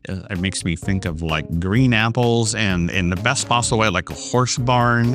it makes me think of like green apples and in the best possible way, like a horse barn.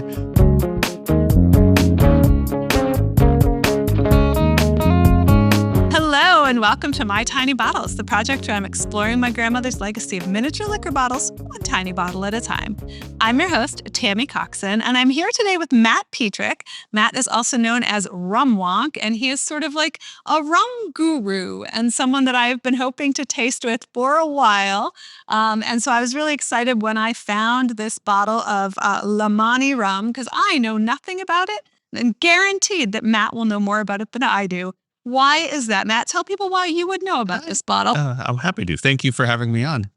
Hello and welcome to My Tiny Bottles, the project where I'm exploring my grandmother's legacy of miniature liquor bottles, one tiny bottle at a time. I'm your host, Tammy Coxon, and I'm here today with Matt Pietrek. Matt is also known as Rum Wonk, and he is sort of like a rum guru and someone that I've been hoping to taste with for a while. And so I was really excited when I found this bottle of Mauny rum because I know nothing about it and guaranteed that Matt will know more about it than I do. Why is that, Matt? Tell people why you would know about this bottle. I'm happy to. Thank you for having me on.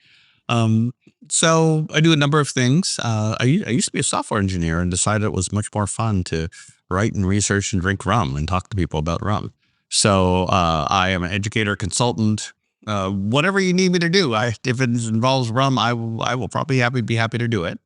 So I do a number of things. I used to be a software engineer and decided it was much more fun to write and research and drink rum and talk to people about rum. So I am an educator, consultant, whatever you need me to do. If it involves rum, I will probably be happy to do it.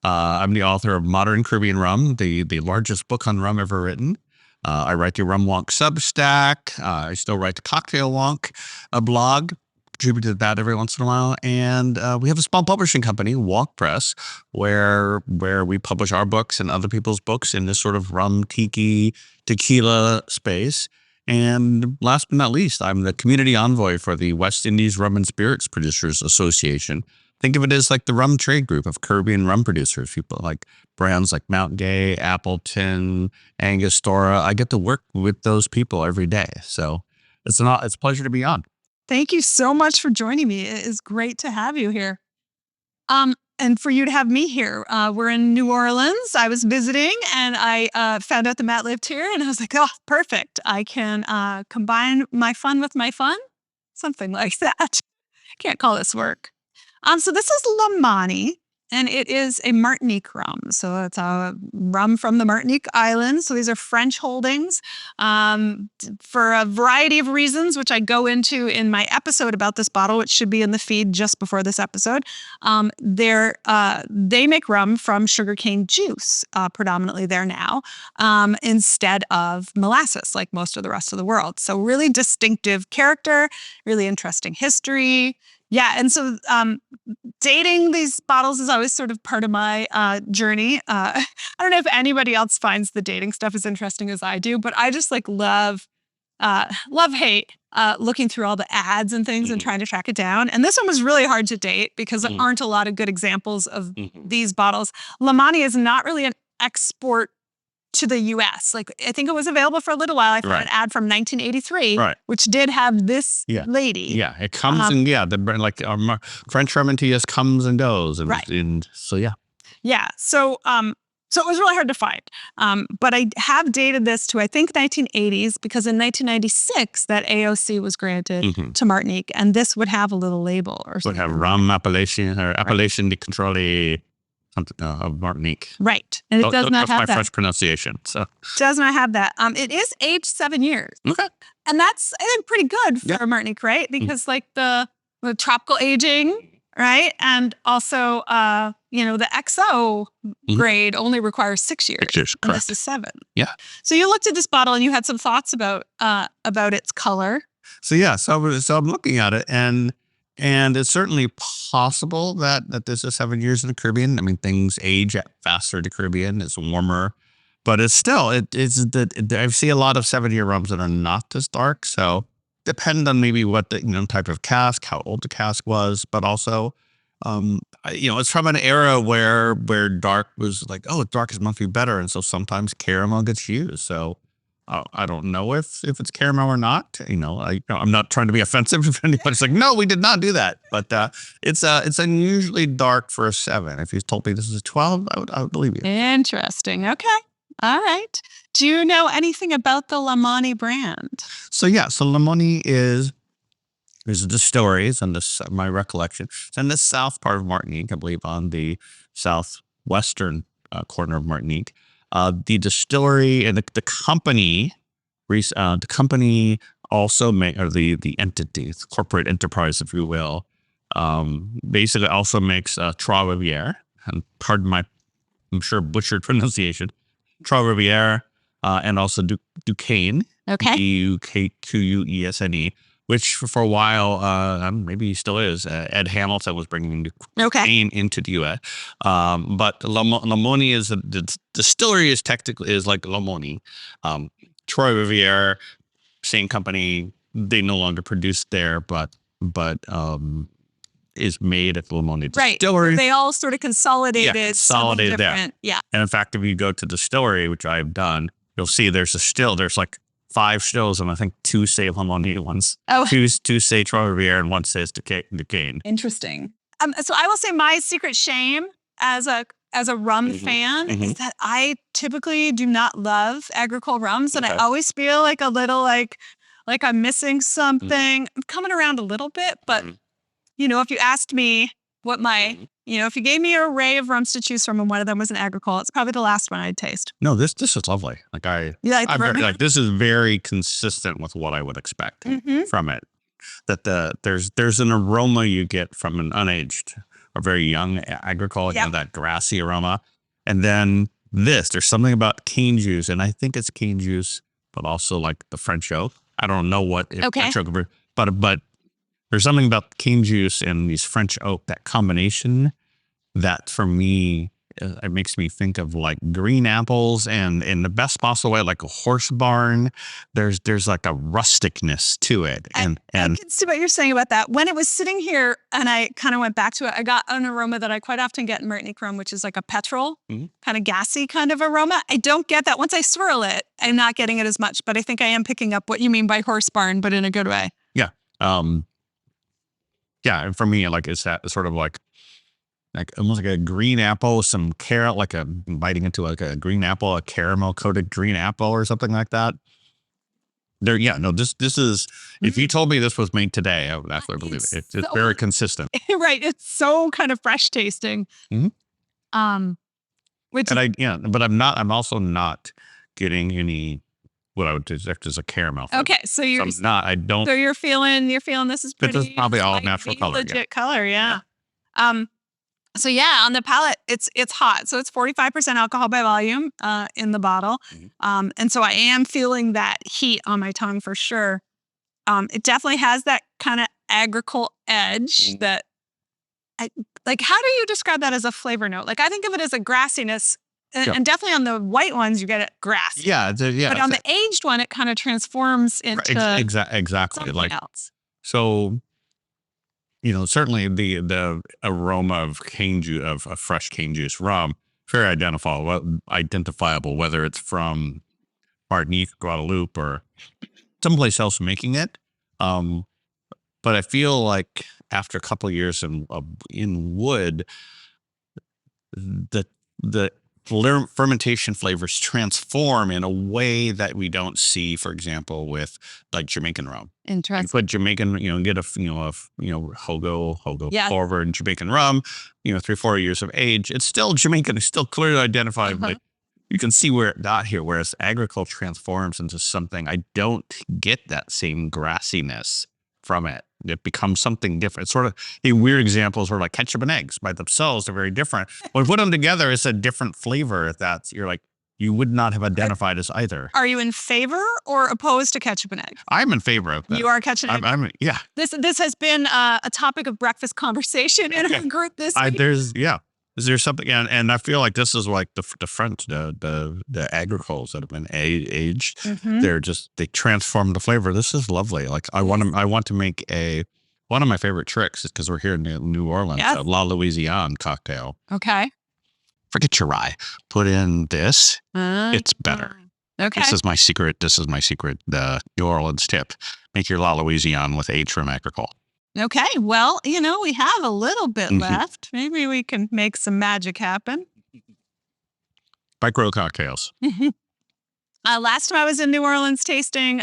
I'm the author of Modern Caribbean Rum, the largest book on rum ever written. I write the Rum Wonk Substack. I still write the Cocktail Wonk, a blog, contribute to that every once in a while. And we have a small publishing company, Wonk Press, where we publish our books and other people's books in this sort of rum, tiki, tequila space. And last but not least, I'm the community envoy for the West Indies Rum and Spirits Producers Association. Think of it as like the rum trade group of Caribbean rum producers, people like brands like Mount Gay, Appleton, Angostura. I get to work with those people every day. So it's a pleasure to be on. Thank you so much for joining me. It is great to have you here. And for you to have me here. We're in New Orleans. I was visiting and I found out that Matt lived here and I was like, oh, perfect. I can combine my fun with my fun. Something like that. Can't call this work. So this is Mauny, and it is a Martinique rum. So it's a rum from the Martinique Islands. So these are French holdings for a variety of reasons, which I go into in my episode about this bottle, which should be in the feed just before this episode. They make rum from sugarcane juice, predominantly there now, instead of molasses, like most of the rest of the world. So really distinctive character, really interesting history. Yeah, and so dating these bottles is always sort of part of my journey. I don't know if anybody else finds the dating stuff as interesting as I do, but I just like hate looking through all the ads and things and trying to track it down. And this one was really hard to date because there aren't a lot of good examples of these bottles. Mauny is not really an export to the U.S. Like I think it was available for a little while. I found an ad from 1983, which did have this lady. Yeah, it comes and the French Remontillas comes and goes, and so yeah. So it was really hard to find. But I have dated this to I think 1980s because in 1996 that AOC was granted to Martinique, and this would have a little label or something. Would have rum appellation or appellation de contrôle. Of Martinique. Right. And it does not have that. That's my French pronunciation. So does not have that. It is aged 7 years. Okay. And that's, I think, pretty good for Martinique, right? Because like the tropical aging, right? And also, the XO grade only requires 6 years. 6 years, and correct. this is 7. Yeah. So you looked at this bottle and you had some thoughts about its color. So I'm looking at it and it's certainly possible that this is 7 years in the Caribbean. I mean, things age faster in the Caribbean. It's warmer, but it's still, I see a lot of 7-year rums that are not this dark. So depend on maybe what the, type of cask, how old the cask was, but also, it's from an era where dark was like, oh, dark is must be better. And so sometimes caramel gets used. So I don't know if it's caramel or not. I'm not trying to be offensive if anybody's like, no, we did not do that. But it's unusually dark for a 7. If you told me this is a 12, I would believe you. Interesting. Okay. All right. Do you know anything about the Mauny brand? So Mauny is a distillery. It's in my recollection. It's in the south part of Martinique, I believe, on the southwestern corner of Martinique. The distillery and the company also the entity, the corporate enterprise, if you will, basically also makes Trois Rivières, and pardon my, I'm sure, butchered pronunciation, Trois Rivières, and also Duquesne, Okay. Duquesne, which for a while, maybe he still is. Ed Hamilton was bringing cane into the U.S. But Mauny is the distillery is technically like Mauny. Troy Riviere, same company. They no longer produce there, but is made at the Mauny distillery. Right. They all sort of consolidated. Yeah, consolidated there. Yeah. And in fact, if you go to the distillery, which I've done, you'll see there's like 5 stills, and I think 2 say Mauny ones. Oh, 2 say Troy Riviere, and 1 says Duquesne. Interesting. So I will say my secret shame as a rum fan is that I typically do not love Agricole rums, and I always feel like a little like I'm missing something. I'm coming around a little bit, but if you asked me what my if you gave me an array of rums to choose from and one of them was an Agricole, it's probably the last one I'd taste. No, this is lovely. This is very consistent with what I would expect from it. That there's an aroma you get from an unaged or very young Agricole, that grassy aroma. And then there's something about cane juice, and I think it's cane juice, but also like the French oak. I don't know what French oak, but there's something about cane juice and these French oak, that combination, that for me, it makes me think of like green apples, and in the best possible way, like a horse barn. There's like a rusticness to it. And I can see what you're saying about that. When it was sitting here and I kind of went back to it, I got an aroma that I quite often get in Martinique rum, which is like a petrol, kind of gassy kind of aroma. I don't get that. Once I swirl it, I'm not getting it as much, but I think I am picking up what you mean by horse barn, but in a good way. Yeah. Yeah. And for me, like, it's that sort of like almost like a green apple, some carrot, like biting into like a green apple, a caramel coated green apple or something like that. This is, if you told me this was made today, I would absolutely believe it. It's very consistent. Right. It's so kind of fresh tasting. But I'm also not getting any, what I would detect as a caramel flavor. Okay. So you're So you're feeling this is pretty. This is probably all natural color. Legit color. Yeah. So on the palate, it's hot. So it's 45% alcohol by volume in the bottle. And so I am feeling that heat on my tongue for sure. It definitely has that kind of Agricole edge that how do you describe that as a flavor note? Like, I think of it as a grassiness, and definitely on the white ones, you get it grassy. Yeah. But on the aged one, it kind of transforms into exactly something else. So, certainly the aroma of cane juice, of fresh cane juice rum, very identifiable, whether it's from Martinique, Guadeloupe, or someplace else making it. But I feel like after a couple of years in wood, the fermentation flavors transform in a way that we don't see, for example, with like Jamaican rum. Interesting. You put Jamaican, get a Hogo forward Jamaican rum, 3-4 years of age. It's still Jamaican. It's still clearly identifiable. You can see where it got here. Whereas Agricole transforms into something, I don't get that same grassiness from it. It becomes something different. It's sort of a weird example, sort of like ketchup and eggs by themselves. They're very different. When you put them together, it's a different flavor. You would not have identified as either. Are you in favor or opposed to ketchup and eggs? I'm in favor of that. You are ketchup and eggs? Yeah. This has been a topic of breakfast conversation in our group this week. There's something, and I feel like this is like the French, the Agricoles that have been aged. They transform the flavor. This is lovely. Like, I want to make one of my favorite tricks is, because we're here in New Orleans, a La Louisiane cocktail. Okay. Forget your rye. Put in this. It's better. Okay. This is my secret. The New Orleans tip. Make your La Louisiane with aged from Agricole. Okay. Well, we have a little bit left. Maybe we can make some magic happen. Micro cocktails. Last time I was in New Orleans tasting,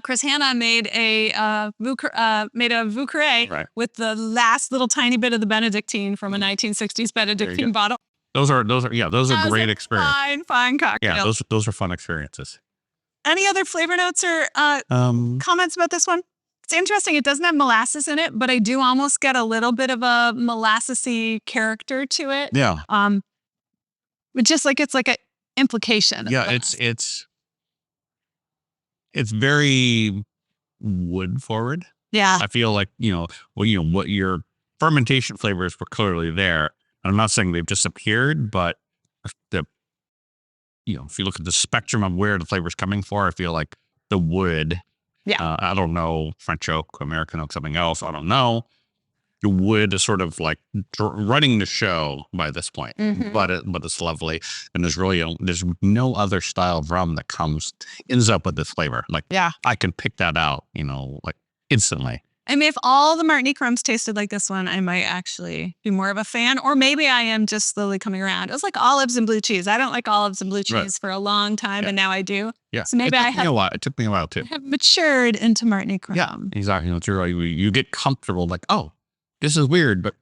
Chris Hanna made a Vauqueray with the last little tiny bit of the Benedictine from a 1960s Benedictine bottle. Those are great experiences. Fine cocktails. Yeah, those are fun experiences. Any other flavor notes or comments about this one? It's interesting. It doesn't have molasses in it, but I do almost get a little bit of a molassesy character to it. Yeah. But just like it's like an implication. Yeah, it's very wood forward. Yeah. I feel like, what your fermentation flavors were clearly there. I'm not saying they've disappeared, but the, if you look at the spectrum of where the flavor's coming for, I feel like the wood, I don't know, French oak, American oak, something else, I don't know. The wood is sort of like running the show by this point, but it's lovely. And there's no other style of rum that ends up with this flavor. Like, I can pick that out, like instantly. I mean, if all the Martinique rums tasted like this one, I might actually be more of a fan, or maybe I am just slowly coming around. It was like olives and blue cheese. I don't like olives and blue cheese for a long time, and now I do. Yeah. So maybe it took me a while too. Have matured into Martinique rum. Yeah, exactly. You get comfortable, like, oh, this is weird, but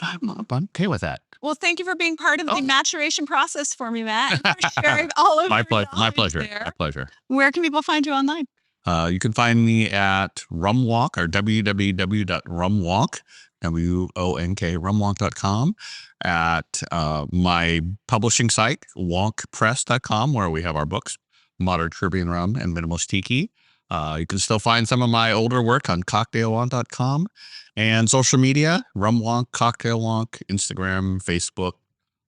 I'm okay with that. Well, thank you for being part of the maturation process for me, Matt, and for sharing all of my your pleasure. there. My pleasure. Where can people find you online? You can find me at Rum Wonk, or www.rumwonk, rumwonk.com, at my publishing site, wonkpress.com, where we have our books, Modern Caribbean Rum and Minimalist Tiki. You can still find some of my older work on cocktailwonk.com, and social media, Rum Wonk, Cocktail Wonk, Instagram, Facebook,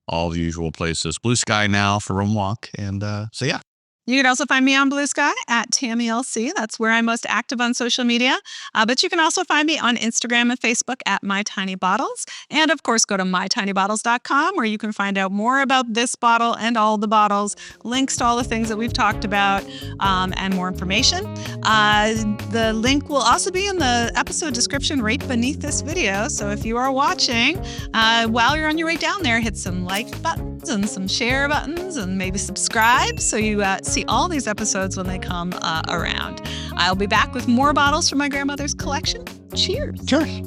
all the usual places. Blue Sky now for Rum Wonk. And so, yeah. You can also find me on Blue Sky at TammyLC. That's where I'm most active on social media. But you can also find me on Instagram and Facebook at My Tiny Bottles. And of course, go to mytinybottles.com, where you can find out more about this bottle and all the bottles, links to all the things that we've talked about, and more information. The link will also be in the episode description right beneath this video. So if you are watching, while you're on your way down there, hit some like buttons and some share buttons, and maybe subscribe so you see all these episodes when they come around. I'll be back with more bottles from my grandmother's collection. Cheers. Cheers.